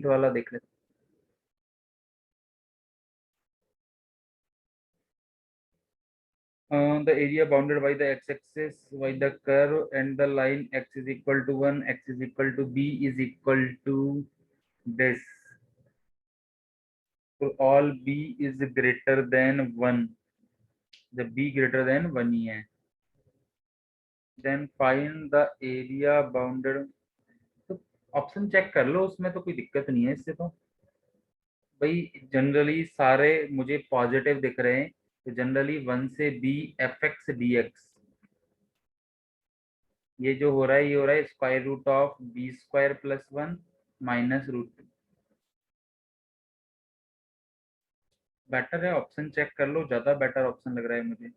वाला देख लेते the area bounded by the x-axis by the curve and the line x is equal to 1, x is equal to b is equal to this. So all b is greater than 1. जब b greater than 1 ही है, then find the area bounded. तो option check कर लो, उसमें तो कोई दिक्कत नहीं है इससे तो भाई। जनरली सारे मुझे पॉजिटिव दिख रहे हैं, तो जनरली 1 से b f x d x, ये जो हो रहा है ये हो रहा है square root of b square plus 1 minus root 2। Better है, ऑप्शन चेक कर लो, ज्यादा बेटर ऑप्शन लग रहा है मुझे।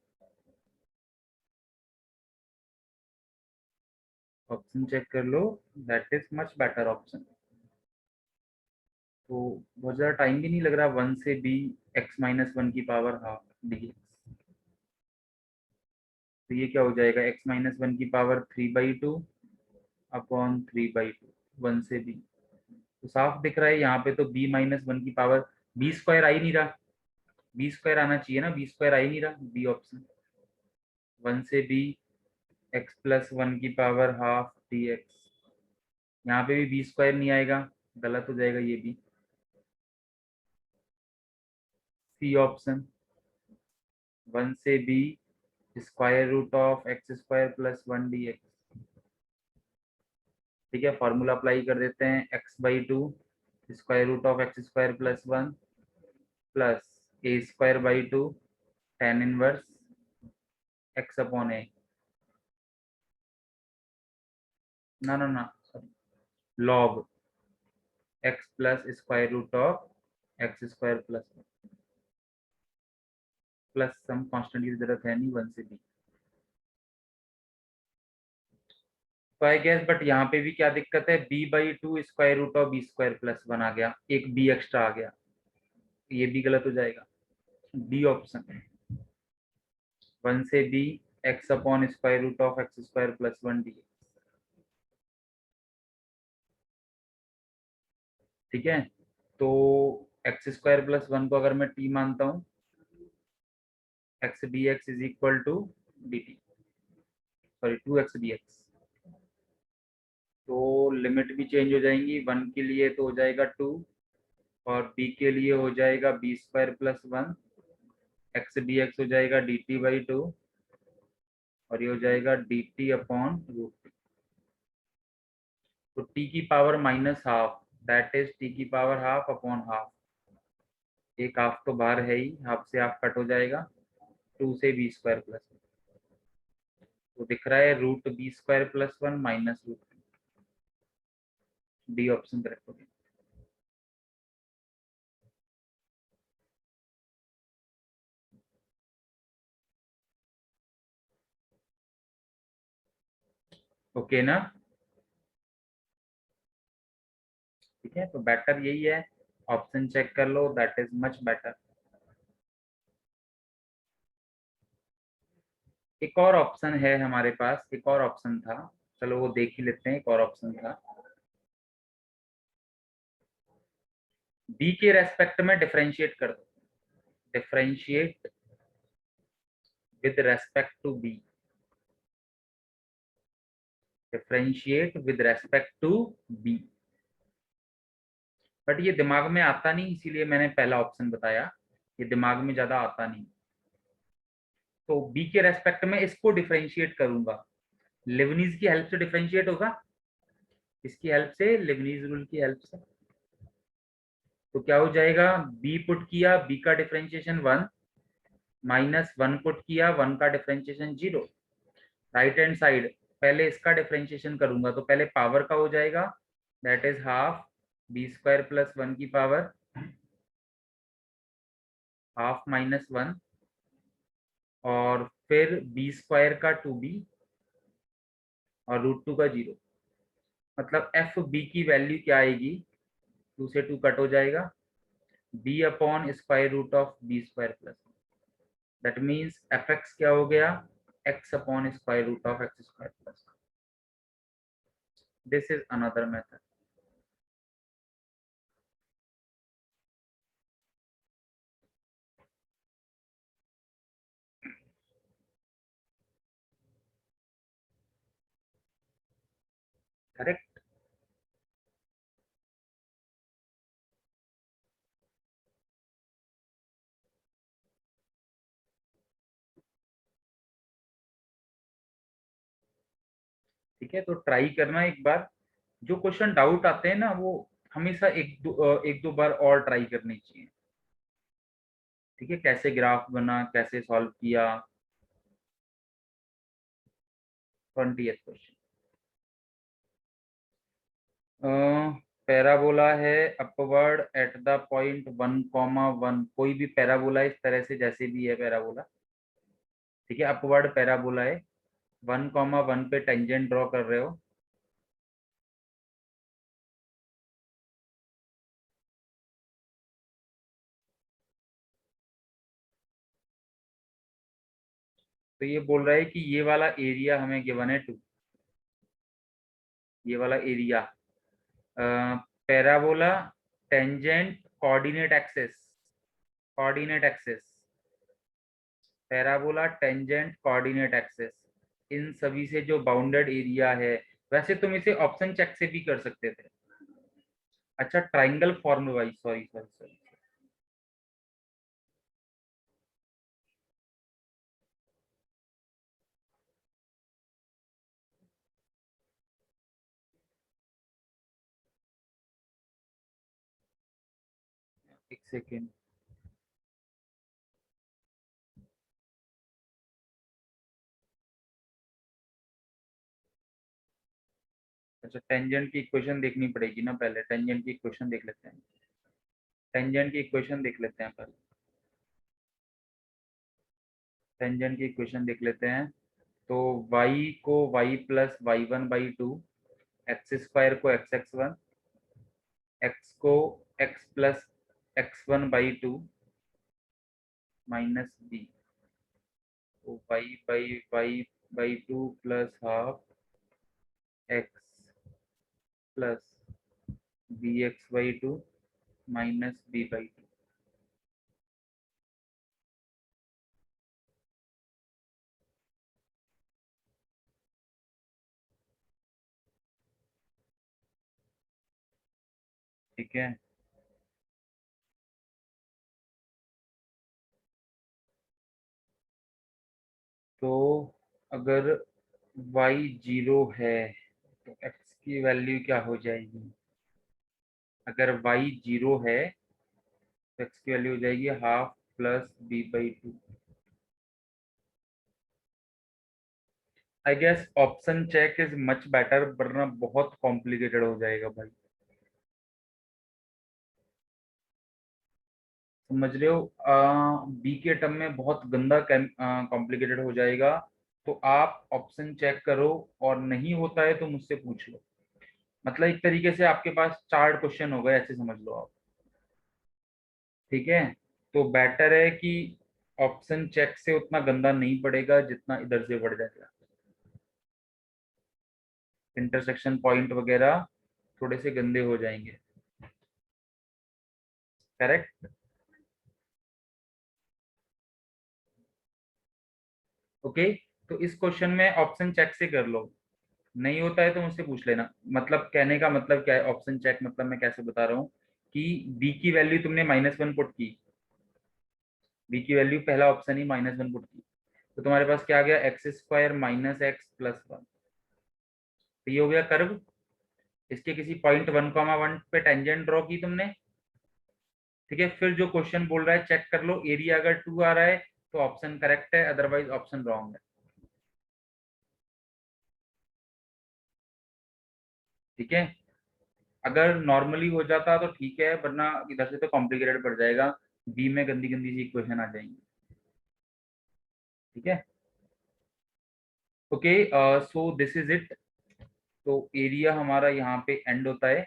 ऑप्शन चेक कर लो, that is much better option. तो बहुत ज्यादा टाइम भी नहीं लग रहा। 1 से बी एक्स माइनस 1 की पावर हाफ डी एक्स, तो ये क्या हो जाएगा, एक्स माइनस 1 की पावर 3/2 अपॉन 3/2, 1 से बी। तो साफ दिख रहा है यहाँ पे तो b माइनस 1 की पावर, बी स्क्वायर आ ही नहीं रहा, बी स्क्वायर आना चाहिए ना, बी स्क्वायर आ ही नहीं रहा, बी ऑप्शन। 1 से बी एक्स प्लस 1 की पावर हाफ डी एक्स, यहाँ पे भी बी स्क्वायर नहीं आएगा, गलत हो जाएगा ये भी। सी ऑप्शन, 1 से b square root of x square plus 1 d x. ठीक है, फॉर्मूला अप्लाई कर देते हैं, x/2 square root of x square plus 1 plus a square by 2 tan inverse x upon a, ना ना ना sorry, log x plus square root of x square plus 1 plus some constant की जरूरत है नहीं, 1 से b। तो आई गेस, बट यहाँ पे भी क्या दिक्कत है, b/2 square root of b square plus 1 आ गया, एक b एक्स्ट्रा आ गया, ये भी गलत हो जाएगा। डी ऑप्शन, 1 से b x upon square root of x square plus 1 d. ठीक है, तो एक्स स्क्वायर प्लस 1 को अगर मैं t मानता हूँ, x d x is equal to d t, sorry 2x dx। तो लिमिट भी चेंज हो जाएंगी, 1 के लिए तो हो जाएगा 2 और b के लिए हो जाएगा b square plus 1, x d x हो जाएगा dt/2 और ये हो जाएगा dt अपॉन रूट टू। तो t की power minus half, that is t की पावर हाफ अपॉन हाफ, एक हाफ तो बाहर है ही, हाफ से हाफ कट हो जाएगा, 2 से बी स्क्वायर प्लस, तो दिख रहा है root b square plus 1 minus root, d option correct हो गया। ओके ना, ठीक है, तो बेटर यही है, ऑप्शन चेक कर लो, दैट इज मच बेटर। एक और ऑप्शन है हमारे पास, एक और ऑप्शन था, चलो वो देख ही लेते हैं। एक और ऑप्शन था, बी के रेस्पेक्ट में डिफरेंशिएट कर दो, differentiate with respect to b, differentiate with respect to b. But ये दिमाग में आता नहीं, इसीलिए मैंने पहला ऑप्शन बताया, ये दिमाग में ज्यादा आता नहीं। तो बी के रेस्पेक्ट में इसको डिफरेंशिएट करूंगा, लेबनीज की हेल्प से डिफरेंशिएट होगा, इसकी हेल्प से, लेबनीज रूल की हेल्प से। तो क्या हो जाएगा, b पुट किया, b का डिफरेंशिएशन 1 माइनस 1 पुट किया, 1 का डिफरेंशिएशन 0। राइट हैंड साइड पहले इसका डिफरेंशिएशन करूंगा, तो पहले पावर का हो जाएगा, that is half b square plus 1 की पावर हाफ माइनस 1 और फिर बी स्क्वायर का 2b और रूट 2 का 0। मतलब एफ बी की वैल्यू क्या आएगी, 2 से 2 कट हो जाएगा, b upon square root of b square plus, that means f x क्या हो गया, x upon square root of x square plus. This is another method. Correct. ठीक है, तो ट्राई करना एक बार। जो क्वेश्चन डाउट आते हैं ना, वो हमेशा एक दो बार और ट्राई करनी चाहिए। ठीक है, कैसे ग्राफ बना, कैसे सॉल्व किया। 20th क्वेश्चन, पैराबोला है अपवर्ड एट द पॉइंट 1,1। कोई भी पैराबोला इस तरह से, जैसे भी है पैराबोला, ठीक है, अपवर्ड पैराबोला है, 1,1 पे टेंजेंट ड्रॉ कर रहे हो। तो ये बोल रहा है कि ये वाला एरिया हमें गिवन है 2, ये वाला area, parabola, tangent, coordinate axis, coordinate axis, parabola, tangent, coordinate axis, इन सभी से जो बाउंडेड एरिया है। वैसे तुम इसे ऑप्शन चेक से भी कर सकते थे। अच्छा, triangle form wise, sorry sorry sorry, एक सेकेंड। अच्छा, टेंजेंट की इक्वेशन देखनी पड़ेगी ना पहले, टेंजेंट की इक्वेशन देख लेते हैं। टेंजेंट की इक्वेशन देख लेते हैं पहले, टेंजेंट की इक्वेशन देख लेते हैं। तो y को y plus y one by two, x square को एक्स एक्स वन, एक्स को x plus x one by two minus b, तो y by y by two plus half x plus b x by two minus b by two. ठीक है, तो अगर y 0 है तो x की value क्या हो जाएगी? अगर y 0 है तो x की वैल्यू हो जाएगी half plus b by two. I guess option check is much better, वरना बहुत कॉम्प्लिकेटेड हो जाएगा भाई। समझ रहे हो? बी के टर्म में बहुत गंदा कॉम्प्लिकेटेड हो जाएगा। तो आप ऑप्शन चेक करो, और नहीं होता है तो मुझसे पूछ लो। मतलब एक तरीके से आपके पास 4 क्वेश्चन हो गए, ऐसे समझ लो आप। ठीक है, तो बेटर है कि ऑप्शन चेक से उतना गंदा नहीं पड़ेगा जितना इधर से बढ़ जाएगा। इंटरसेक्शन पॉइंट वगैरह थोड़े से गंदे हो जाएंगे। करेक्ट। ओके, तो इस क्वेश्चन में ऑप्शन चेक से कर लो। नहीं होता है तो मुझसे पूछ लेना। मतलब कहने का मतलब क्या है ऑप्शन चेक, मतलब मैं कैसे बता रहा हूँ कि बी की वैल्यू तुमने -1 पुट की, बी की वैल्यू पहला ऑप्शन ही -1 पुट की, तो तुम्हारे पास क्या आ गया, x square minus x plus one. तो ये हो गया कर्व। इसके किसी पॉइंट 1,1 पे टेंजेंट ड्रॉ की तुमने। ठीक है, फिर जो क्वेश्चन बोल रहा है चेक कर लो, एरिया अगर 2 आ रहा है तो ऑप्शन करेक्ट है, अदरवाइज ऑप्शन रॉन्ग है। ठीक है, अगर नॉर्मली हो जाता तो ठीक है, वरना इधर से तो कॉम्प्लिकेटेड पड़ जाएगा। बी में गंदी गंदी सी इक्वेशन आ जाएंगी। ठीक है, okay, so this is it. तो एरिया हमारा यहाँ पे एंड होता है।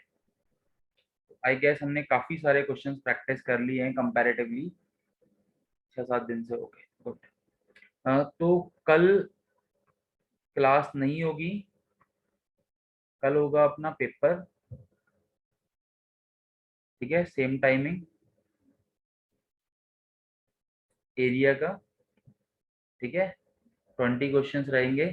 आई गेस हमने काफी सारे क्वेश्चंस प्रैक्टिस कर लिए हैं कंपैरेटिवली, 6-7 दिन से। Okay good. तो कल क्लास नहीं होगी, कल होगा अपना पेपर। ठीक है, सेम टाइमिंग, एरिया का। ठीक है, 20 क्वेश्चंस रहेंगे।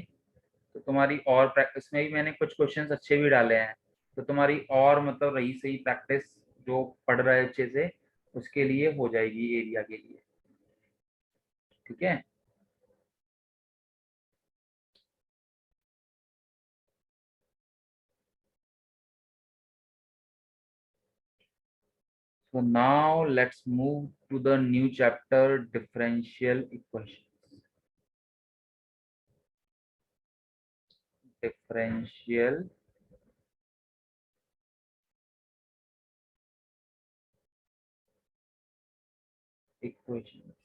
तो तुम्हारी और प्रैक्टिस में भी मैंने कुछ क्वेश्चंस अच्छे भी डाले हैं, तो तुम्हारी और मतलब रही सही प्रैक्टिस जो पढ़ रहे अच्छे से उसके लिए हो जाएगी एरिया के लिए। ठीक है। So now let's move to the new chapter, differential equation. Differential equations.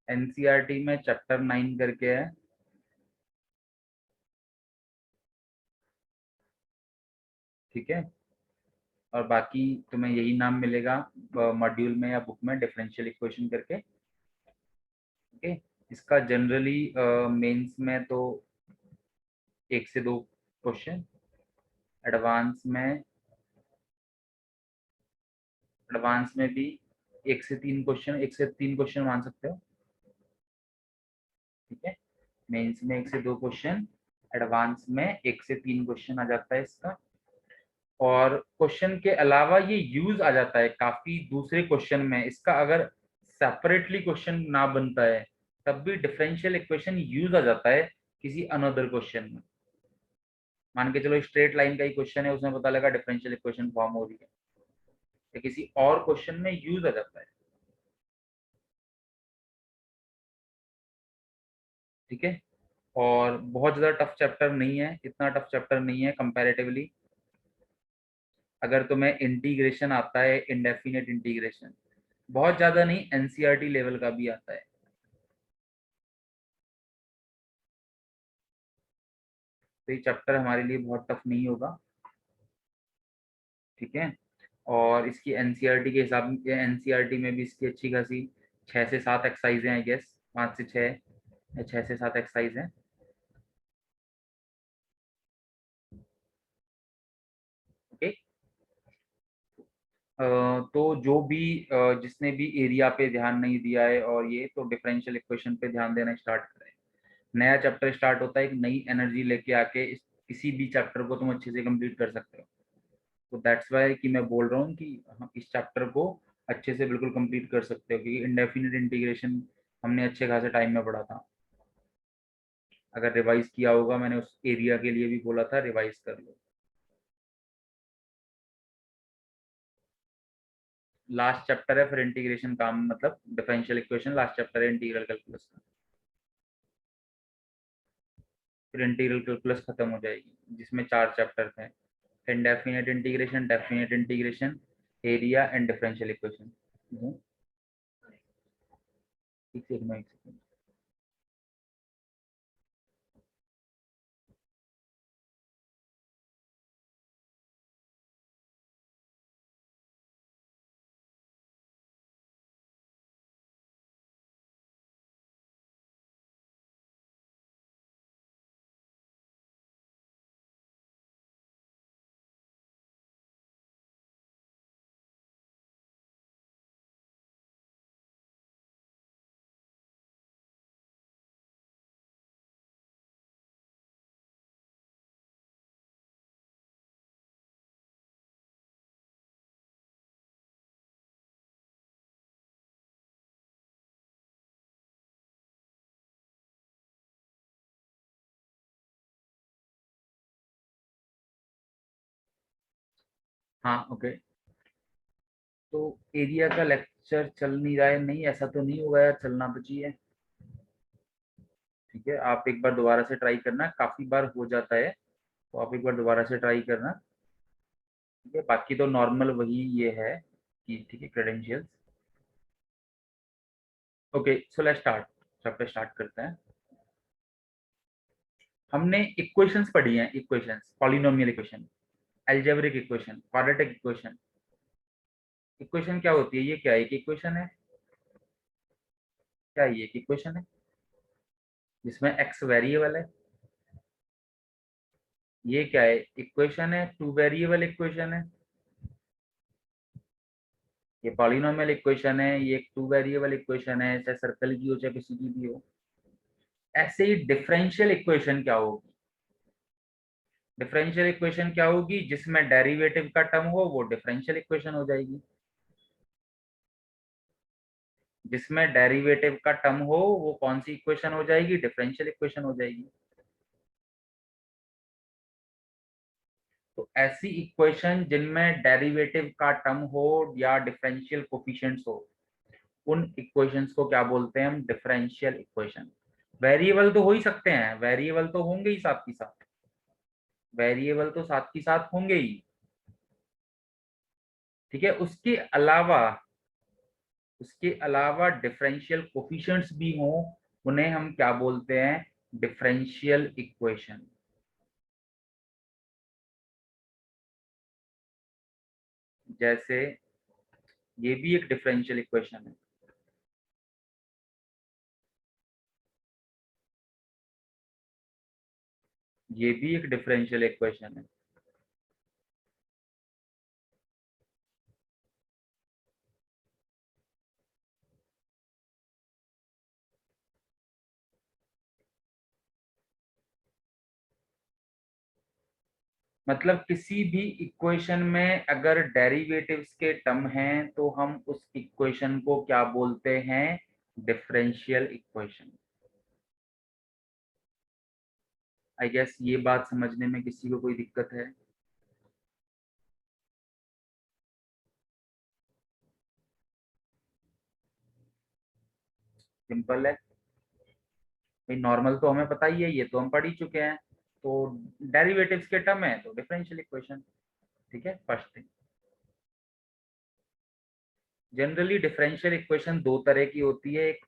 NCERT में चैप्टर 9 करके है। ठीक है। और बाकी तुम्हें यही नाम मिलेगा मॉड्यूल में या बुक में, डिफरेंशियल इक्वेशन करके। ओके। इसका जनरली मेंस में तो 1 से 2 क्वेश्चन, एडवांस में भी 1 से 3 क्वेश्चन, 1 से 3 क्वेश्चन मान सकते हो। ठीक है। मेंस में 1 से 2 क्वेश्चन, एडवांस में 1 से 3 क्वेश्चन आ जाता है इसका। और क्वेश्चन के अलावा ये यूज आ जाता है काफी दूसरे क्वेश्चन में, इसका अगर सेपरेटली क्वेश्चन ना बनता है तब भी डिफरेंशियल इक्वेशन यूज आ जाता है किसी अनदर क्वेश्चन में। मान के चलो स्ट्रेट लाइन का ही क्वेश्चन है, उसमें पता लगा डिफरेंशियल इक्वेशन फॉर्म हो रही है, तो किसी और क्वेश्चन में यूज आ जाता है। ठीक है। और बहुत ज्यादा टफ चैप्टर नहीं है, इतना टफ चैप्टर नहीं है कंपैरेटिवली। अगर तुम्हें इंटीग्रेशन आता है, इंडेफिनेट इंटीग्रेशन, बहुत ज्यादा नहीं, एनसीईआरटी लेवल का भी आता है, तो ये चैप्टर हमारे लिए बहुत टफ नहीं होगा। ठीक है। और इसकी एनसीईआरटी के हिसाब से, एनसीईआरटी में भी इसकी अच्छी खासी 6 से 7 एक्सरसाइज हैं, आई गेस 5 से 6 या 6 से 7 एक्सरसाइज हैं। ओके। तो जो भी जिसने भी एरिया पे ध्यान नहीं दिया है और ये, तो डिफरेंशियल इक्वेशन पे ध्यान देना स्टार्ट करें। नया चैप्टर स्टार्ट होता है, एक नई एनर्जी लेके आके किसी भी चैप्टर को तुम अच्छे से कंप्लीट कर सकते हो। तो दैट्स वाई कि मैं बोल रहा हूँ कि हम इस चैप्टर को अच्छे से बिल्कुल कंप्लीट कर सकते हो, क्योंकि इंडेफिनिट इंटीग्रेशन हमने अच्छे खासे टाइम में पढ़ा था। अगर रिवाइज किया होगा, मैंने उस एरिया के लिए भी बोला था रिवाइज कर लो। लास्ट चैप्टर है फिर इंटीग्रेशन काम, मतलब डिफरेंशियल इक्वेशन लास्ट चैप्टर है इंटीग्रल कैलकुलस का। फिर इंटीग्रल कैलकुलस खत्म हो जाएगी, जिसमें 4 चैप्टर थे, indefinite integration, definite integration, area and differential equation. एक सेकंड, एक सेकंड। हाँ ओके। तो एरिया का लेक्चर चल नहीं रहा है, नहीं ऐसा तो नहीं होगा यार, चलना तो चाहिए। ठीक है, आप एक बार दोबारा से ट्राई करना, काफी बार हो जाता है, तो आप एक बार दोबारा से ट्राई करना। ठीक है, बाकी तो नॉर्मल वही ये है कि ठीक है, credentials. Okay, so let's start. Chapter start करते हैं। हमने इक्वेशंस पढ़ी हैं, equations, polynomial equation, algebraic equation, quadratic equation. Equation क्या होती है? ये क्या है? एक इक्वेशन है। क्या ये एक इक्वेशन है जिसमें एक्स वेरिएबल है? ये क्या है? इक्वेशन है, 2 वेरिएबल इक्वेशन है। ये पॉलिनोमियल इक्वेशन है, ये एक टू वेरिएबल इक्वेशन है, चाहे सर्कल की हो चाहे किसी की भी हो। ऐसे ही डिफरेंशियल इक्वेशन क्या होगी? डिफरेंशियल इक्वेशन क्या होगी? जिसमें डेरिवेटिव का टर्म हो वो डिफरेंशियल इक्वेशन हो जाएगी। जिसमें डेरिवेटिव का टर्म हो वो कौन सी इक्वेशन हो जाएगी? डिफरेंशियल इक्वेशन हो जाएगी। तो ऐसी इक्वेशन जिनमें डेरिवेटिव का टर्म हो या डिफरेंशियल कोफिशिएंट्स हो, उन इक्वेशंस को क्या बोलते हैं हम? Differential equation. वेरिएबल तो हो ही सकते हैं, वेरिएबल तो होंगे ही साथ की साथ, वेरिएबल तो साथ की साथ होंगे ही। ठीक है, उसके अलावा डिफरेंशियल कोफिशिएंट्स भी हों, उन्हें हम क्या बोलते हैं? Differential equation. जैसे ये भी एक डिफरेंशियल इक्वेशन है। ये भी एक डिफरेंशियल इक्वेशन है। मतलब किसी भी इक्वेशन में अगर डेरिवेटिव्स के टर्म हैं तो हम उस इक्वेशन को क्या बोलते हैं? Differential equation. आई गेस ये बात समझने में किसी को कोई दिक्कत है? सिंपल है भाई, नॉर्मल तो हमें पता ही है, ये तो हम पढ़ ही चुके हैं। तो डेरिवेटिव्स के टर्म है तो डिफरेंशियल इक्वेशन। ठीक है, first thing. Generally differential equation दो तरह की होती है, एक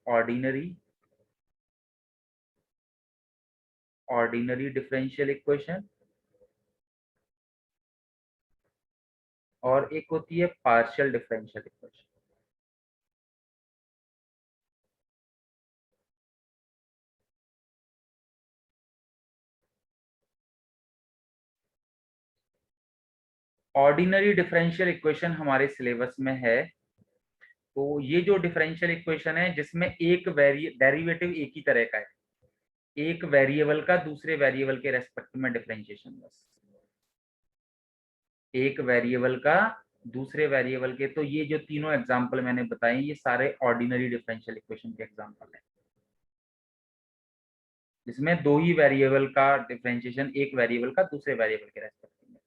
ऑर्डिनरी डिफरेंशियल इक्वेशन, और एक होती है partial differential equation. Ordinary differential equation हमारे सिलेबस में है। तो ये जो डिफरेंशियल इक्वेशन है जिसमें एक डेरिवेटिव एक ही तरह का है, एक वेरिएबल का दूसरे वेरिएबल के रेस्पेक्ट में डिफरेंशिएशन, बस एक वेरिएबल का दूसरे वेरिएबल के। तो ये जो तीनों एग्जांपल मैंने बताए ये सारे ऑर्डिनरी डिफरेंशियल इक्वेशन के एग्जांपल हैं, जिसमें दो ही वेरिएबल का डिफरेंशिएशन एक वेरिएबल का दूसरे वेरिएबल के रेस्पेक्ट में।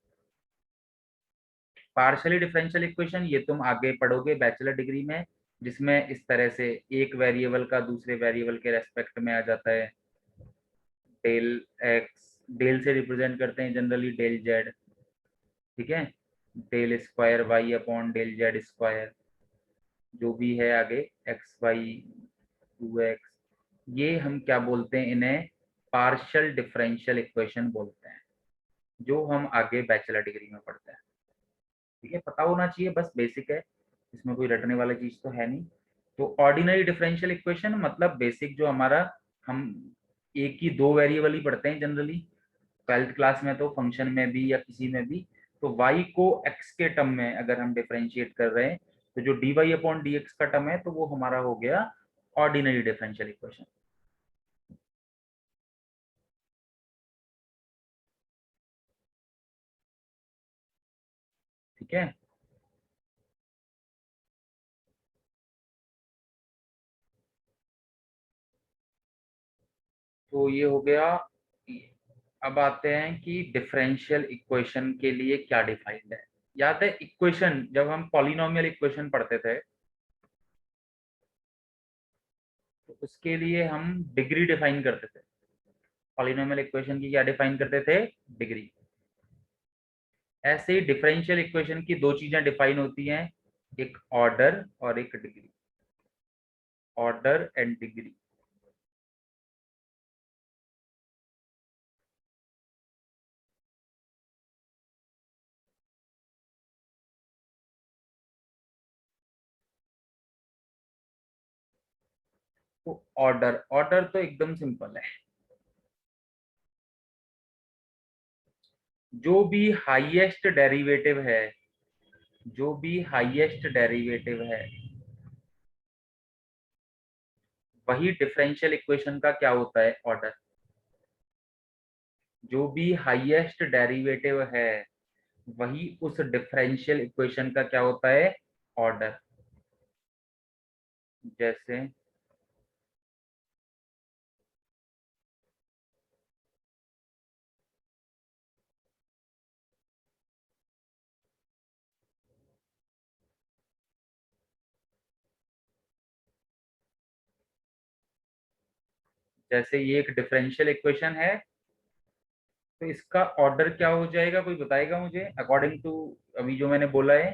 पार्शियली डिफरेंशियल इक्वेशन ये तुम आगे पढ़ोगे बैचलर डिग्री में, जिसमें इस तरह से एक वेरिएबल का दूसरे वेरिएबल के रेस्पेक्ट में आ जाता है। डेल एक्स, डेल से रिप्रेजेंट करते हैं जनरली डेल जेड। ठीक है, del square y upon del z square, जो भी है आगे एक्स वाई 2x, ये हम क्या बोलते हैं? इन्हें पार्शियल डिफरेंशियल इक्वेशन बोलते हैं, जो हम आगे बैचलर डिग्री में पढ़ते हैं। ठीक है, पता होना चाहिए, बस बेसिक है, इसमें कोई रटने वाली चीज तो है नहीं। तो ऑर्डिनरी डिफरेंशियल इक्वेशन मतलब बेसिक जो हमारा, हम एक ही दो वेरिएबल ही पढ़ते हैं जनरली, 12th क्लास में तो फंक्शन में भी या किसी में भी। तो y को x के टर्म में अगर हम डिफरेंशिएट कर रहे हैं तो जो dy अपॉन dx का टर्म है तो वो हमारा हो गया ऑर्डिनरी डिफरेंशियल इक्वेशन। ठीक है, तो ये हो गया। अब आते हैं कि डिफरेंशियल इक्वेशन के लिए क्या डिफाइंड है। याद है इक्वेशन, जब हम पॉलिनोमियल इक्वेशन पढ़ते थे तो उसके लिए हम डिग्री डिफाइन करते थे। पॉलिनोमियल इक्वेशन की क्या डिफाइन करते थे? डिग्री। ऐसे ही डिफरेंशियल इक्वेशन की दो चीजें डिफाइन होती हैं, एक ऑर्डर और एक डिग्री। Order and degree. तो ऑर्डर ऑर्डर तो एकदम सिंपल है, जो भी हाईएस्ट डेरिवेटिव है जो भी हाईएस्ट डेरिवेटिव है वही डिफरेंशियल इक्वेशन का क्या होता है, ऑर्डर। जो भी हाईएस्ट डेरिवेटिव है वही उस डिफरेंशियल इक्वेशन का क्या होता है, ऑर्डर। जैसे जैसे ये एक डिफरेंशियल इक्वेशन है, तो इसका ऑर्डर क्या हो जाएगा, कोई बताएगा मुझे अकॉर्डिंग टू अभी जो मैंने बोला है।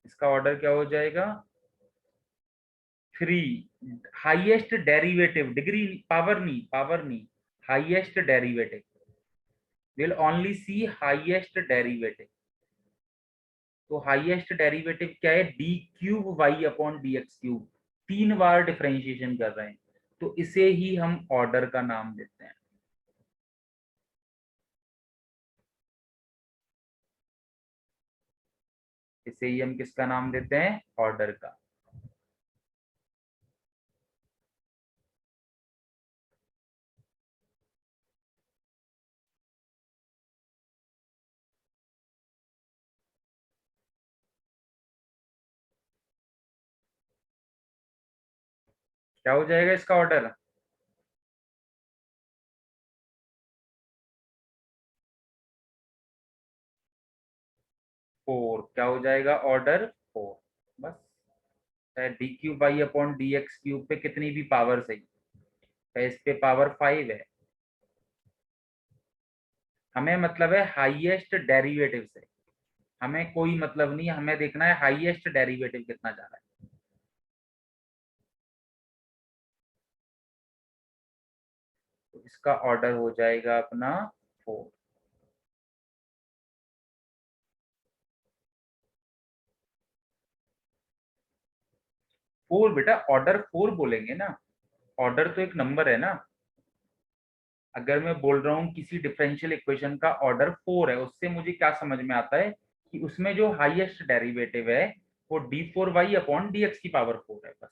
इसका ऑर्डर क्या हो जाएगा, three. Highest derivative, degree power नहीं, highest derivative, will only see highest derivative. तो हाईएस्ट डेरिवेटिव क्या है, d cube y upon d x cube, 3 बार डिफरेंशिएशन कर रहे हैं, तो इसे ही हम ऑर्डर का नाम देते हैं। इसे ही हम किसका नाम देते हैं, ऑर्डर का। क्या हो जाएगा इसका ऑर्डर, 4। क्या हो जाएगा ऑर्डर, 4। बस, चाहे D cube by upon d x cube पे कितनी भी पावर सही, चाहे इस पे पावर 5 है, हमें मतलब है हाईएस्ट डेरिवेटिव से, हमें कोई मतलब नहीं, हमें देखना है हाईएस्ट डेरिवेटिव कितना जा रहा है। तो इसका ऑर्डर हो जाएगा अपना 4। 4 बेटा, ऑर्डर 4 बोलेंगे ना, ऑर्डर तो एक नंबर है ना। अगर मैं बोल रहा हूँ किसी डिफरेंशियल इक्वेशन का ऑर्डर 4 है, उससे मुझे क्या समझ में आता है कि उसमें जो हाईएस्ट डेरिवेटिव है वो d4y अपॉन डी एक्स की पावर 4 है, बस।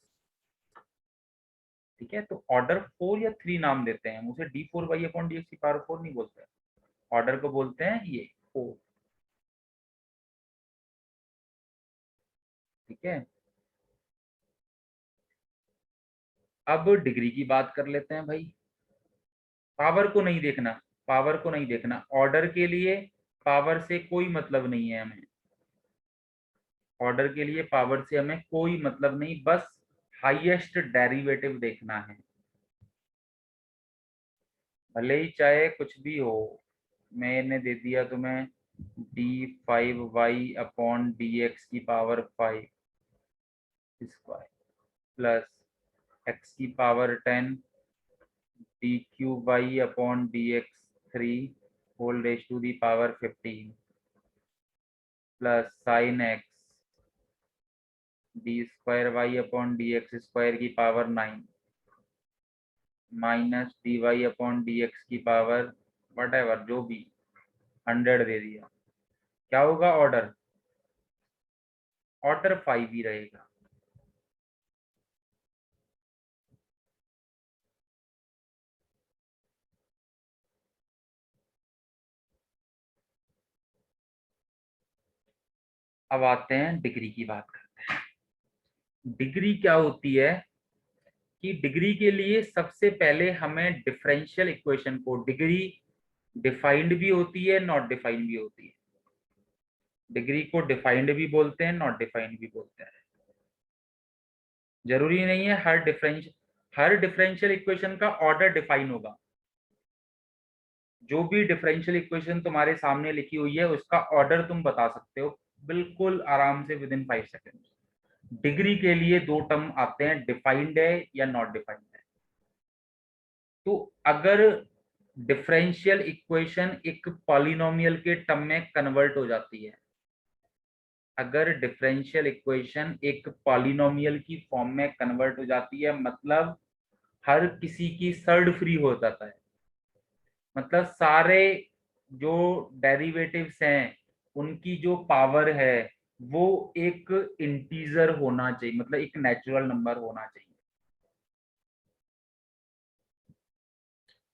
ठीक है, तो ऑर्डर 4 या 3 नाम देते हैं, उसे d4y अपॉन डी एक्स की पावर 4 नहीं बोलते हैं, ऑर्डर को बोलते हैं ये 4। ठीक है, अब डिग्री की बात कर लेते हैं भाई। पावर को नहीं देखना, पावर को नहीं देखना, ऑर्डर के लिए पावर से कोई मतलब नहीं है हमें, ऑर्डर के लिए पावर से हमें कोई मतलब नहीं, बस हाईएस्ट डेरिवेटिव देखना है, भले ही चाहे कुछ भी हो। मैंने दे दिया तुम्हें d5y अपॉन डी एक्स की पावर 5 स्क्वायर प्लस एक्स की power 10 d cube y upon d x 3 whole raise to the power 15 plus sine x d square y upon d x square की power 9 minus d y upon d x की power whatever जो भी 100 दे दिया। क्या होगा order, order 5 ही रहेगा। अब आते हैं डिग्री की बात करते हैं। डिग्री क्या होती है कि डिग्री के लिए सबसे पहले हमें डिफरेंशियल इक्वेशन को, डिग्री डिफाइंड भी होती है, नॉट डिफाइंड भी होती है। डिग्री को डिफाइंड भी बोलते हैं, नॉट डिफाइंड भी बोलते हैं। जरूरी नहीं है हर डिफरेंशियल इक्वेशन का ऑर्डर डिफाइन होगा। जो भी डिफरेंशियल इक्वेशन तुम्हारे सामने लिखी हुई है उसका ऑर्डर तुम बता सकते हो बिल्कुल आराम से, विद इन 5 सेकेंड। डिग्री के लिए 2 टर्म आते हैं, डिफाइंड है या नॉट डिफाइंड है। तो अगर डिफरेंशियल इक्वेशन एक पॉलिनोमियल के टर्म में कन्वर्ट हो जाती है, अगर डिफरेंशियल इक्वेशन एक पॉलिनोमियल की फॉर्म में कन्वर्ट हो जाती है, मतलब हर किसी की सर्ड फ्री हो जाता है, मतलब सारे जो डेरिवेटिव्स हैं उनकी जो पावर है वो एक इंटीजर होना चाहिए, मतलब एक नेचुरल नंबर होना चाहिए,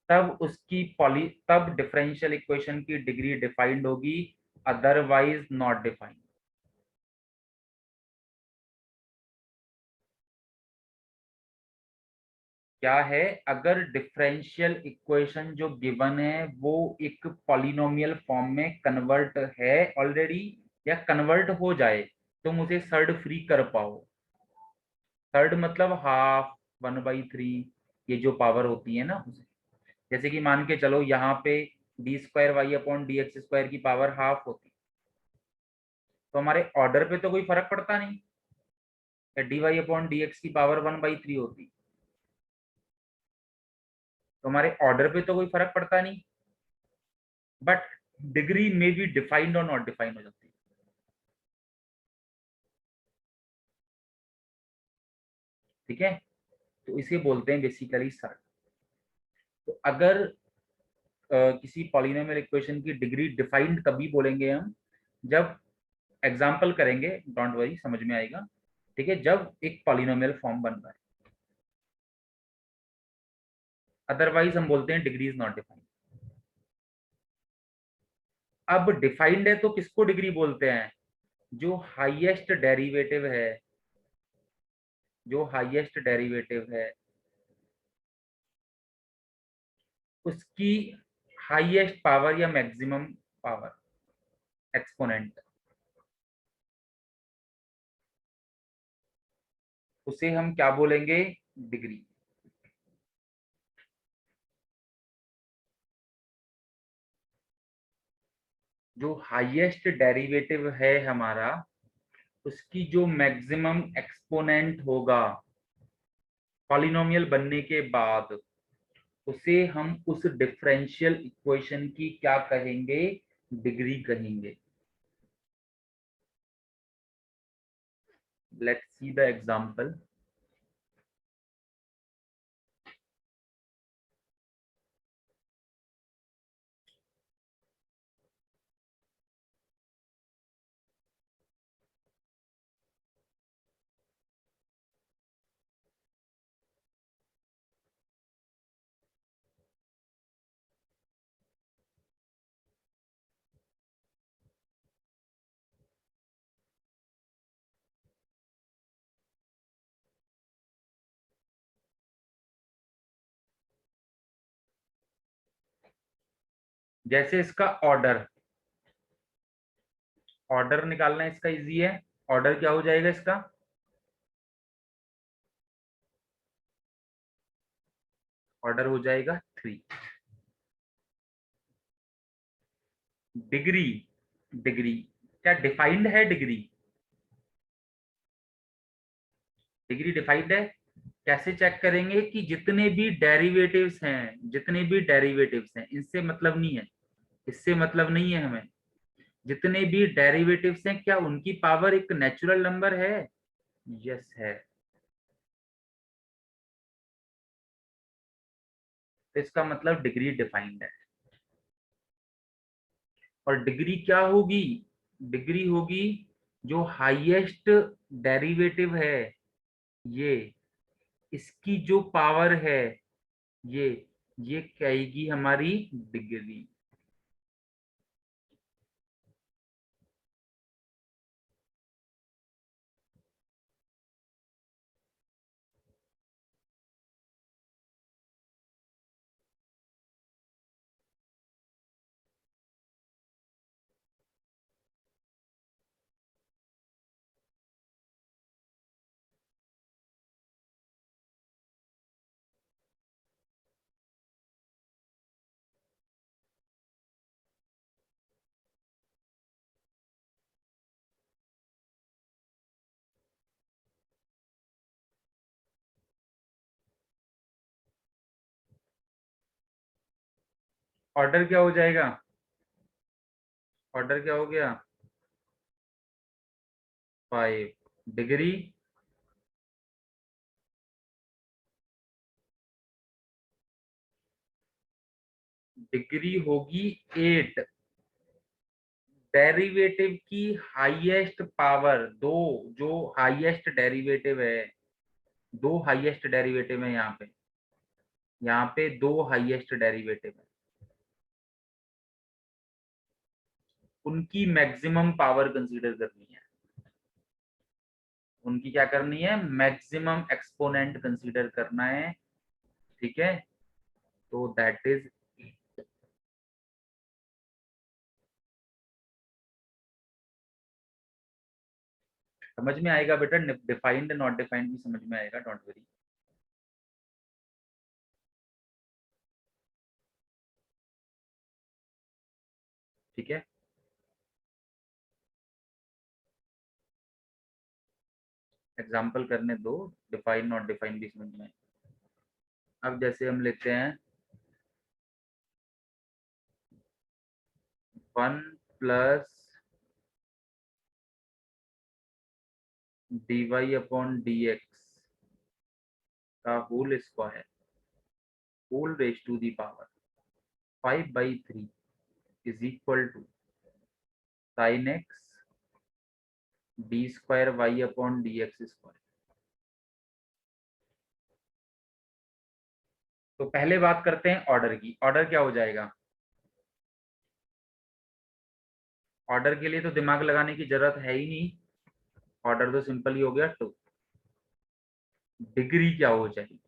तब डिफरेंशियल इक्वेशन की डिग्री डिफाइंड होगी, अदरवाइज नॉट डिफाइंड। क्या है, अगर डिफरेंशियल इक्वेशन जो गिवन है वो एक पॉलिनोमियल फॉर्म में कन्वर्ट है ऑलरेडी, या कन्वर्ट हो जाए, तुम उसे थर्ड फ्री कर पाओ। थर्ड मतलब हाफ, 1/3, ये जो पावर होती है ना उसे, जैसे कि मान के चलो यहाँ पे d2y/dx² की पावर हाफ होती, तो हमारे ऑर्डर पे तो कोई फर्क पड़ता नहीं, या dy/dx की पावर 1/3 होती, तो हमारे ऑर्डर पे तो कोई फर्क पड़ता नहीं, बट डिग्री में भी डिफाइंड और नॉट डिफाइंड हो जाती है। ठीक है, तो इसे बोलते हैं बेसिकली सर्ट। तो अगर किसी पॉलिनोमियल इक्वेशन की डिग्री डिफाइंड तभी बोलेंगे हम जब, एग्जाम्पल करेंगे, डोंट वरी, समझ में आएगा। ठीक है, जब एक पॉलिनोमियल फॉर्म बन रहा है, अदरवाइज हम बोलते हैं डिग्री इज नॉट डिफाइंड। अब डिफाइंड है तो किसको डिग्री बोलते हैं, जो हाईएस्ट डेरिवेटिव है, जो हाईएस्ट डेरिवेटिव है उसकी हाईएस्ट पावर या मैक्सिमम पावर, एक्सपोनेंट, उसे हम क्या बोलेंगे, डिग्री। जो हाईएस्ट डेरिवेटिव है हमारा, उसकी जो मैक्सिमम एक्सपोनेंट होगा पॉलिनोमियल बनने के बाद, उसे हम उस डिफरेंशियल इक्वेशन की क्या कहेंगे, डिग्री कहेंगे। Let's see the example. जैसे इसका ऑर्डर, ऑर्डर निकालना इसका इजी है। ऑर्डर क्या हो जाएगा इसका, ऑर्डर हो जाएगा 3। डिग्री, डिग्री क्या डिफाइंड है, डिग्री, डिग्री डिफाइंड है। कैसे चेक करेंगे कि जितने भी डेरिवेटिव्स हैं, जितने भी डेरिवेटिव्स हैं, इनसे मतलब नहीं है, इससे मतलब नहीं है हमें, जितने भी डेरिवेटिव्स हैं क्या उनकी पावर एक नेचुरल नंबर है, यस है। तो इसका मतलब डिग्री डिफाइंड है। और डिग्री क्या होगी, डिग्री होगी जो हाईएस्ट डेरिवेटिव है ये, इसकी जो पावर है ये ये कहेगी हमारी डिग्री। ऑर्डर क्या हो जाएगा, ऑर्डर क्या हो गया, 5। डिग्री, डिग्री होगी 8, डेरिवेटिव की हाईएस्ट पावर 2, जो हाईएस्ट डेरिवेटिव है, 2 हाईएस्ट डेरिवेटिव है यहाँ पे 2 हाईएस्ट डेरिवेटिव है, उनकी मैक्सिमम पावर कंसीडर करनी है, उनकी क्या करनी है, मैक्सिमम एक्सपोनेंट कंसीडर करना है, ठीक है। तो दैट इज, समझ में आएगा बेटा, डिफाइंड नॉट डिफाइंड भी समझ में आएगा, डोंट वरी। ठीक है, एग्जाम्पल करने दो, डिफाइन नॉट डिफाइन भी समझ में। अब जैसे हम लेते हैं 1 प्लस dy अपॉन dx का whole square whole raise to the power 5/3 is equal to sine x d square y upon d x square. तो पहले बात करते हैं ऑर्डर की, ऑर्डर क्या हो जाएगा, ऑर्डर के लिए तो दिमाग लगाने की जरूरत है ही नहीं, ऑर्डर तो सिंपल ही हो गया 2। डिग्री क्या हो जाएगी,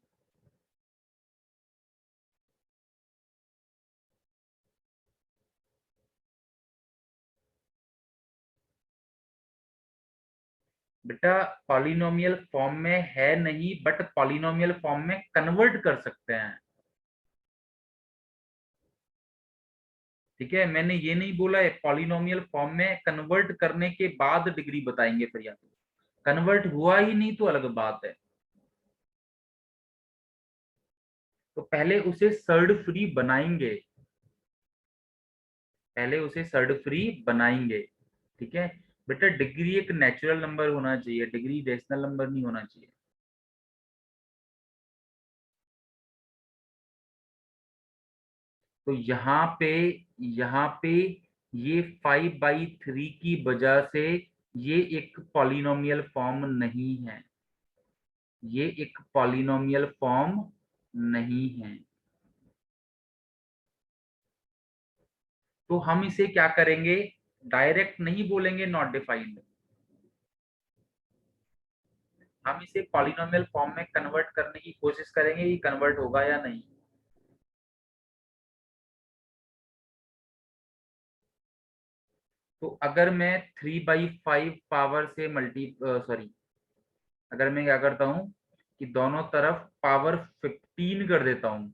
बेटा पॉलिनोमियल फॉर्म में है नहीं, बट पॉलिनोमियल फॉर्म में कन्वर्ट कर सकते हैं, ठीक है। मैंने ये नहीं बोला है पॉलिनोमियल फॉर्म में कन्वर्ट करने के बाद डिग्री बताएंगे, फिर या तो कन्वर्ट हुआ ही नहीं तो अलग बात है। तो पहले उसे सर्ड फ्री बनाएंगे, पहले उसे सर्ड फ्री बनाएंगे, ठीक है। बेटा डिग्री एक नेचुरल नंबर होना चाहिए, डिग्री रेशनल नंबर नहीं होना चाहिए। तो यहाँ पे ये 5/3 की वजह से ये एक पॉलिनोमियल फॉर्म नहीं है, ये एक पॉलिनोमियल फॉर्म नहीं है। तो हम इसे क्या करेंगे, डायरेक्ट नहीं बोलेंगे नॉट डिफाइंड, हम इसे पॉलिनोमियल फॉर्म में कन्वर्ट करने की कोशिश करेंगे, ये कन्वर्ट होगा या नहीं। तो अगर मैं 3/5 पावर से सॉरी, अगर मैं क्या करता हूं कि दोनों तरफ पावर 15 कर देता हूं,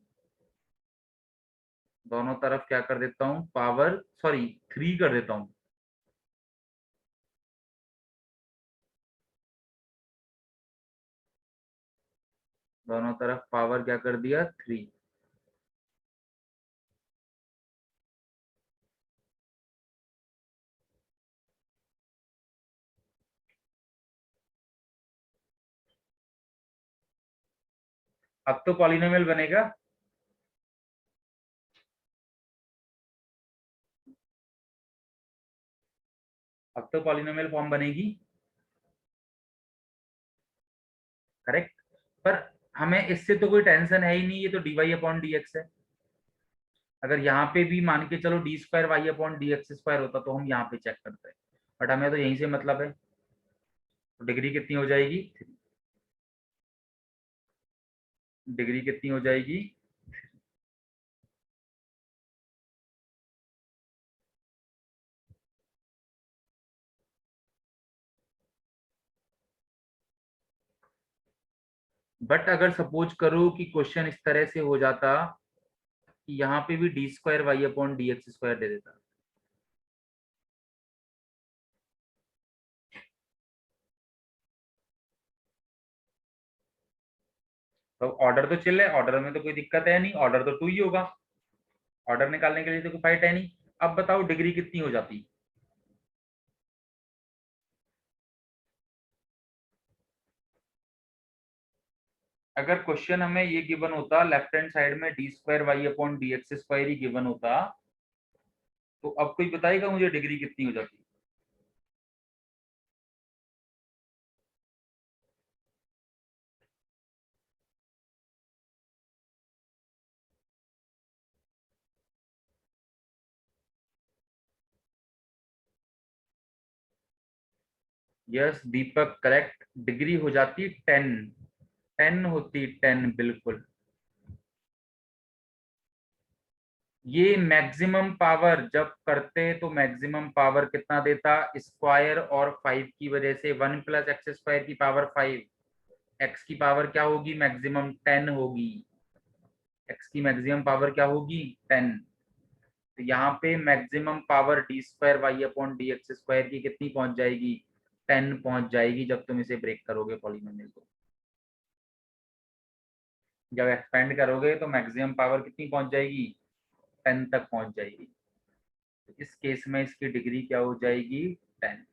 दोनों तरफ क्या कर देता हूं, पावर सॉरी 3 कर देता हूं, दोनों तरफ पावर क्या कर दिया 3। अब तो पॉलिनोमियल बनेगा, अब तो पॉलिनोमियल फॉर्म बनेगी, करेक्ट। पर हमें इससे तो कोई टेंशन है ही नहीं, ये तो dy अपॉन डी एक्स है। अगर यहाँ पे भी मान के चलो d square y upon d x square होता तो हम यहाँ पे चेक करते हैं, बट हमें तो यहीं से मतलब है। तो डिग्री कितनी हो जाएगी, डिग्री कितनी हो जाएगी, बट अगर सपोज करो कि क्वेश्चन इस तरह से हो जाता कि यहाँ पे भी d square y upon d x square दे देता, तो ऑर्डर तो चिल है, ऑर्डर में तो कोई दिक्कत है नहीं, ऑर्डर तो 2 ही होगा, ऑर्डर निकालने के लिए तो कोई फाइट है नहीं। अब बताओ डिग्री कितनी हो जाती, अगर क्वेश्चन हमें ये गिवन होता, लेफ्ट हैंड साइड में d square y upon d x square ही गिवन होता, तो अब कोई बताएगा मुझे डिग्री कितनी हो जाती? यस दीपक करेक्ट, डिग्री हो जाती 10, 10 होती 10 बिल्कुल। ये मैक्सिमम पावर जब करते हैं तो मैक्सिमम पावर कितना देता, स्क्वायर और 5 की वजह से 1 प्लस एक्स स्क्वायर की पावर 5, एक्स की पावर क्या होगी मैक्सिमम 10 होगी, एक्स की मैक्सिमम पावर क्या होगी 10। तो यहाँ पे maximum power d square y upon d x square की कितनी पहुंच जाएगी, 10 पहुंच जाएगी जब तुम इसे ब्रेक करोगे पॉलिनोमियल को। जब एक्सपेंड करोगे तो मैक्सिमम पावर कितनी पहुंच जाएगी, 10 तक पहुंच जाएगी। तो इस केस में इसकी डिग्री क्या हो जाएगी 10।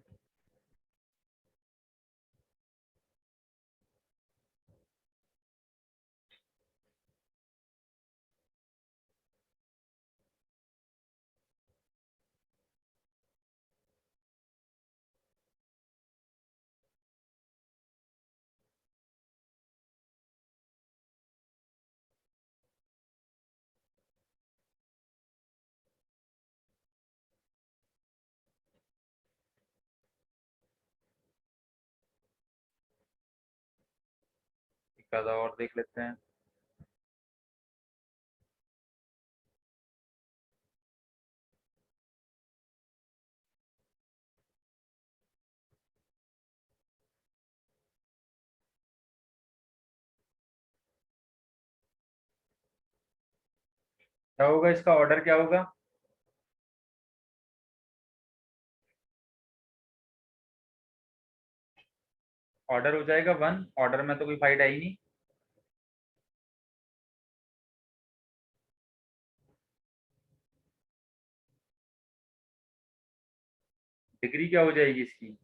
एक आधा और देख लेते हैं। क्या होगा इसका ऑर्डर क्या होगा? ऑर्डर हो जाएगा 1, ऑर्डर में तो कोई फाइट आई नहीं। डिग्री क्या हो जाएगी इसकी?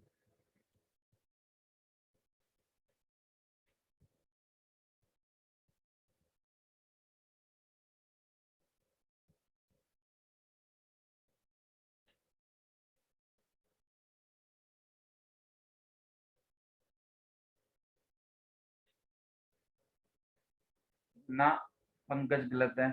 ना, पंकज गलत है।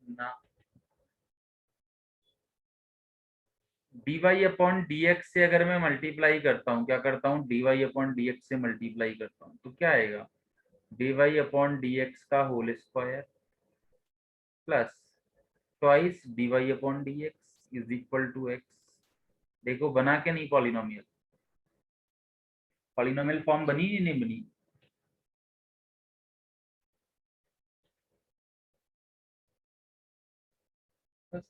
ना, d y upon d x से अगर मैं मल्टीप्लाई करता हूँ, क्या करता हूँ, d y upon d x से मल्टीप्लाई करता हूँ तो क्या आएगा, d y upon d x का whole square plus twice d y upon d x is equal to x. देखो बना के नहीं पॉलिनोमियल, पॉलिनोमियल फॉर्म बनी या नहीं बनी? बस,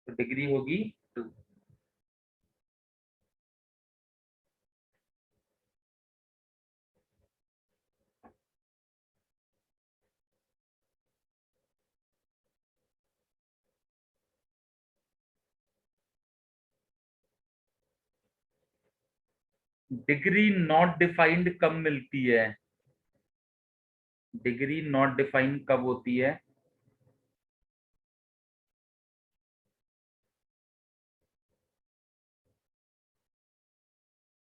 तो डिग्री होगी 2। डिग्री नॉट डिफाइंड कब मिलती है, डिग्री नॉट डिफाइंड कब होती है?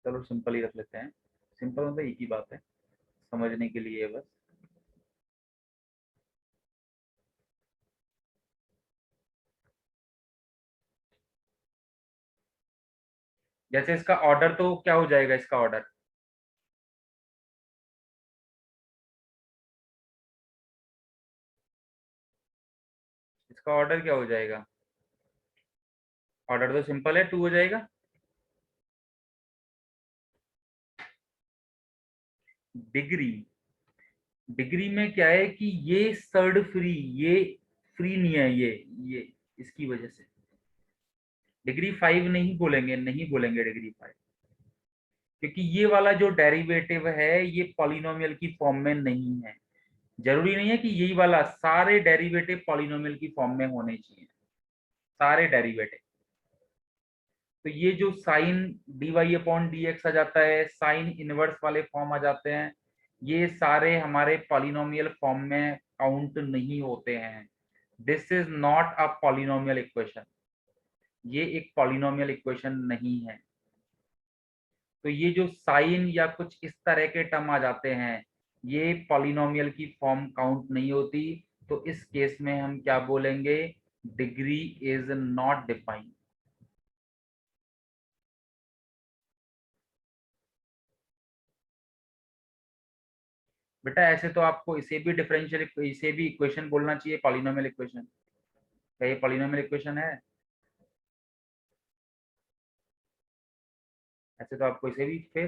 चलो सिंपल ही रख लेते हैं, सिंपल मतलब एक ही बात है, समझने के लिए बस। जैसे इसका ऑर्डर तो क्या हो जाएगा, इसका ऑर्डर, इसका ऑर्डर क्या हो जाएगा? ऑर्डर तो सिंपल है, 2 हो जाएगा। डिग्री, डिग्री में क्या है कि ये सर्ड फ्री, ये फ्री नहीं है, ये इसकी वजह से डिग्री 5 नहीं बोलेंगे, नहीं बोलेंगे डिग्री 5, क्योंकि ये वाला जो डेरिवेटिव है ये पॉलिनोमियल की फॉर्म में नहीं है। जरूरी नहीं है कि यही वाला, सारे डेरिवेटिव पॉलिनोमियल की फॉर्म में होने चाहिए, सारे डेरिवेटिव। तो ये जो साइन dy अपॉन dx आ जाता है, साइन इनवर्स वाले फॉर्म आ जाते हैं, ये सारे हमारे पॉलिनोमियल फॉर्म में काउंट नहीं होते हैं। This is not a polynomial equation, ये एक पॉलिनोमियल इक्वेशन नहीं है। तो ये जो साइन या कुछ इस तरह के टर्म आ जाते हैं, ये पॉलिनोमियल की फॉर्म काउंट नहीं होती। तो इस केस में हम क्या बोलेंगे, डिग्री इज नॉट डिफाइंड। बेटा ऐसे तो आपको इसे भी डिफरेंशियल, इसे भी इक्वेशन बोलना चाहिए, पॉलिनोमियल इक्वेशन। क्या ये पॉलिनोमियल इक्वेशन है? ऐसे तो आपको इसे भी फिर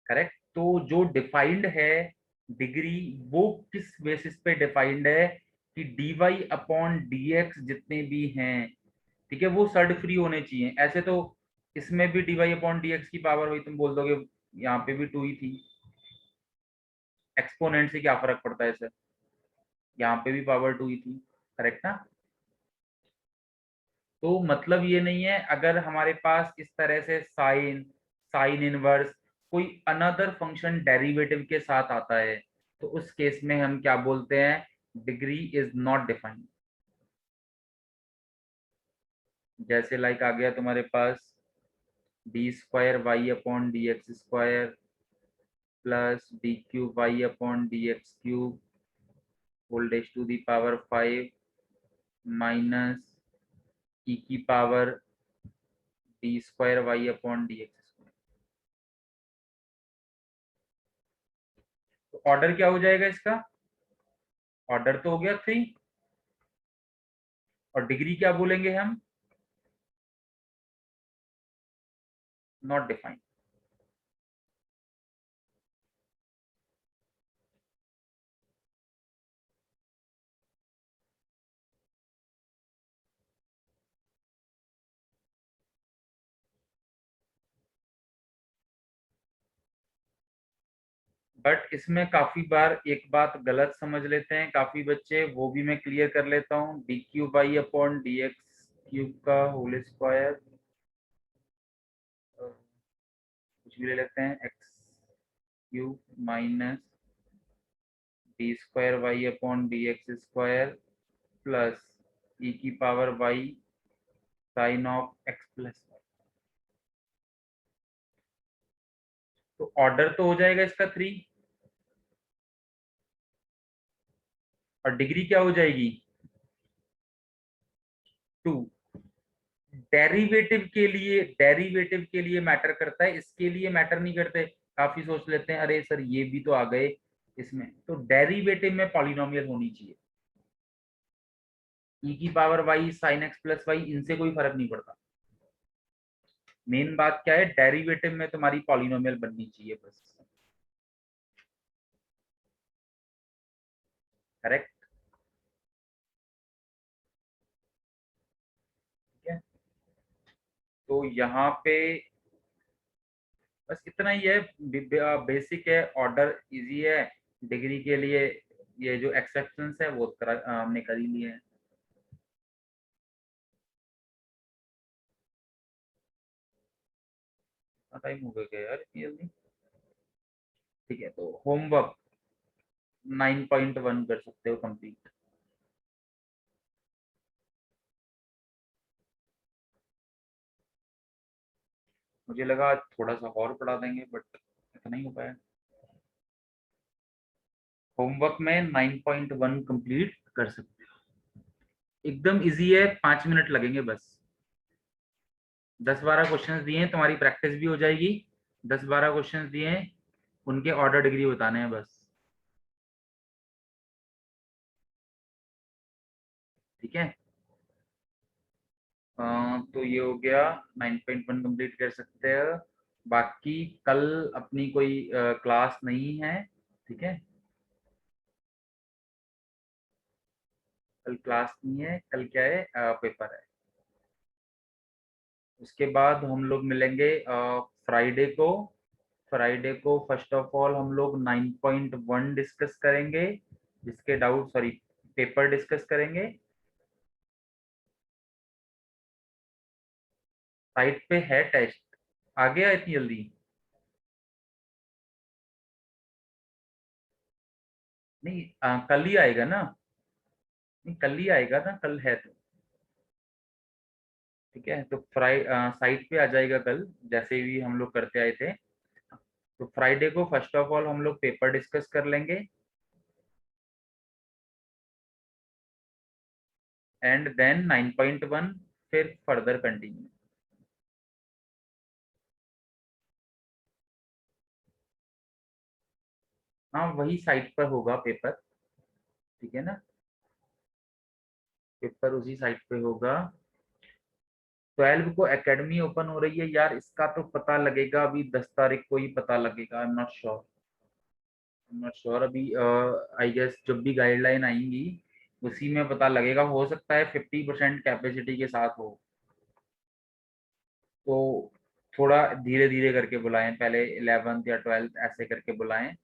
करेक्ट। तो जो डिफाइंड है डिग्री, वो किस बेसिस पे डिफाइंड है कि dy अपॉन dx जितने भी हैं, ठीक है, वो सर्ड फ्री होने चाहिए। ऐसे तो इसमें भी dy अपॉन dx की पावर वही तुम बोल दोगे, यहाँ पे भी 2 ही थी, एक्सपोनेंट से क्या फर्क पड़ता है सर, यहाँ पे भी पावर 2 ही थी, करेक्ट ना। तो मतलब ये नहीं है, अगर हमारे पास इस तरह से साइन, साइन इनवर्स, कोई अनदर फंक्शन डेरिवेटिव के साथ आता है, तो उस केस में हम क्या बोलते हैं, डिग्री इज नॉट डिफाइंड। जैसे लाइक आ गया तुम्हारे पास d square y upon d x square plus d cube y upon d x cube whole raise to the power 5 minus e की power d square y upon d x square. तो order क्या हो जाएगा इसका, order तो हो गया 3, और डिग्री क्या बोलेंगे हम, नॉट डिफाइंड। बट इसमें काफी बार एक बात गलत समझ लेते हैं काफी बच्चे, वो भी मैं क्लियर कर लेता हूँ। D cube by upon d x cube का होल स्क्वायर, कुछ भी ले लेते हैं, x cube minus d square y upon d x square plus e की power y sine of x plus y. तो ऑर्डर तो हो जाएगा इसका 3, और डिग्री क्या हो जाएगी 2। डेरिवेटिव के लिए मैटर करता है, इसके लिए मैटर नहीं करते। काफी सोच लेते हैं अरे सर ये भी तो आ गए इसमें, तो डेरिवेटिव में पॉलिनोमियल होनी चाहिए। ई की power y sine x plus y, इनसे कोई फर्क नहीं पड़ता। मेन बात क्या है, डेरिवेटिव में तुम्हारी पॉलिनोमियल बननी चाहिए बस, करेक्ट। ठीक है, तो यहाँ पे बस इतना ही है, बेसिक है, ऑर्डर इजी है। डिग्री के लिए ये जो एक्सेप्शंस है वो हमने कर ही लिए हैं। टाइम हो गया क्या यार इतनी जल्दी। ठीक है, तो होमवर्क 9.1 कर सकते हो कंप्लीट। मुझे लगा थोड़ा सा और पढ़ा देंगे, बट ऐसा नहीं हो पाया। होमवर्क में 9.1 कंप्लीट कर सकते हो, एकदम इजी है, 5 मिनट लगेंगे बस। 10-12 क्वेश्चंस दिए हैं, तुम्हारी प्रैक्टिस भी हो जाएगी। 10-12 क्वेश्चंस दिए हैं, उनके ऑर्डर डिग्री बताने हैं बस, ठीक है। तो ये हो गया, 9.1 कंप्लीट कर सकते हैं। बाकी कल अपनी कोई क्लास नहीं है, ठीक है। कल क्लास नहीं है, कल क्या है, पेपर है। उसके बाद हम लोग मिलेंगे फ्राइडे को। फ्राइडे को फर्स्ट ऑफ ऑल हम लोग 9.1 डिस्कस करेंगे, जिसके डाउट, सॉरी, पेपर डिस्कस करेंगे। साइट पे है टेस्ट, आ गया इतनी जल्दी? नहीं, कल ही आएगा ना? नहीं, कल ही आएगा ना, कल है तो। ठीक है, तो साइट पे आ जाएगा कल, जैसे भी हम लोग करते आए थे। तो फ्राइडे को फर्स्ट ऑफ ऑल हम लोग पेपर डिस्कस कर लेंगे, एंड देन 9.1, फिर फर्दर कंटिन्यू। हाँ, वही साइट पर होगा पेपर। ठीक है ना, पेपर उसी साइट पे होगा। 12 को एकेडमी ओपन हो रही है यार, इसका तो पता लगेगा अभी 10 तारीख को ही पता लगेगा। I am not sure, I am not sure अभी। आई गेस जब भी गाइडलाइन आएंगी उसी में पता लगेगा। हो सकता है 50% कैपेसिटी के साथ हो, तो थोड़ा धीरे धीरे करके बुलाएं, पहले 11th या 12th ऐसे करके बुलाएं।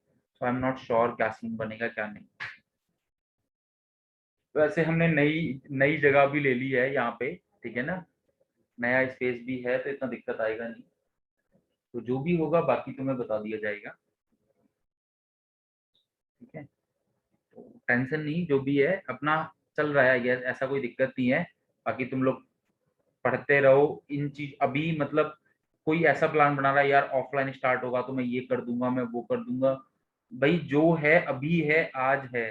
तो आई एम नॉट श्योर क्या सीन बनेगा क्या नहीं। वैसे हमने नई नई जगह भी ले ली है यहाँ पे, ठीक है ना, नया स्पेस भी है, तो इतना दिक्कत आएगा नहीं। तो जो भी होगा बाकी तुम्हें बता दिया जाएगा। ठीक है, तो टेंशन नहीं, जो भी है अपना चल रहा है, ये ऐसा कोई दिक्कत नहीं है। बाकी तुम लोग पढ़ते रहो इन चीज। अभी मतलब कोई ऐसा प्लान बना रहा है यार, ऑफलाइन स्टार्ट होगा तो मैं ये कर दूंगा, मैं वो कर दूंगा। भाई जो है अभी है, आज है।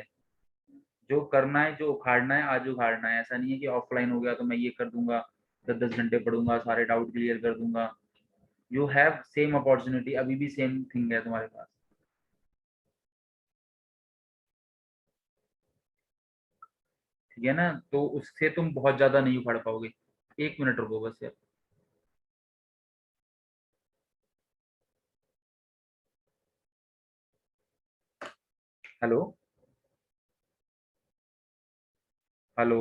जो करना है, जो उखाड़ना है आज उखाड़ना है। ऐसा नहीं है कि ऑफलाइन हो गया तो मैं ये कर दूंगा, 10 10 घंटे पढ़ूंगा, सारे डाउट क्लियर कर दूंगा। यू हैव सेम अपॉर्चुनिटी, अभी भी सेम थिंग है तुम्हारे पास। ठीक है ना, तो उससे तुम बहुत ज्यादा नहीं उखाड़ पाओगे। 1 मिनट रुको बस यार। Hello, hello.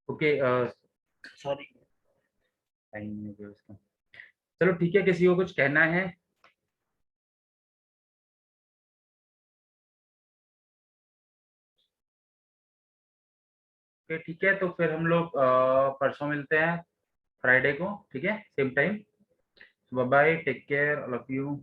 Okay, sorry, time नहीं हो गया उसका। चलो ठीक है, किसी को कुछ कहना है? ओके ठीक है, तो फिर हम लोग परसों मिलते हैं, फ्राइडे को। ठीक है, same time. Bye bye, take care, love you.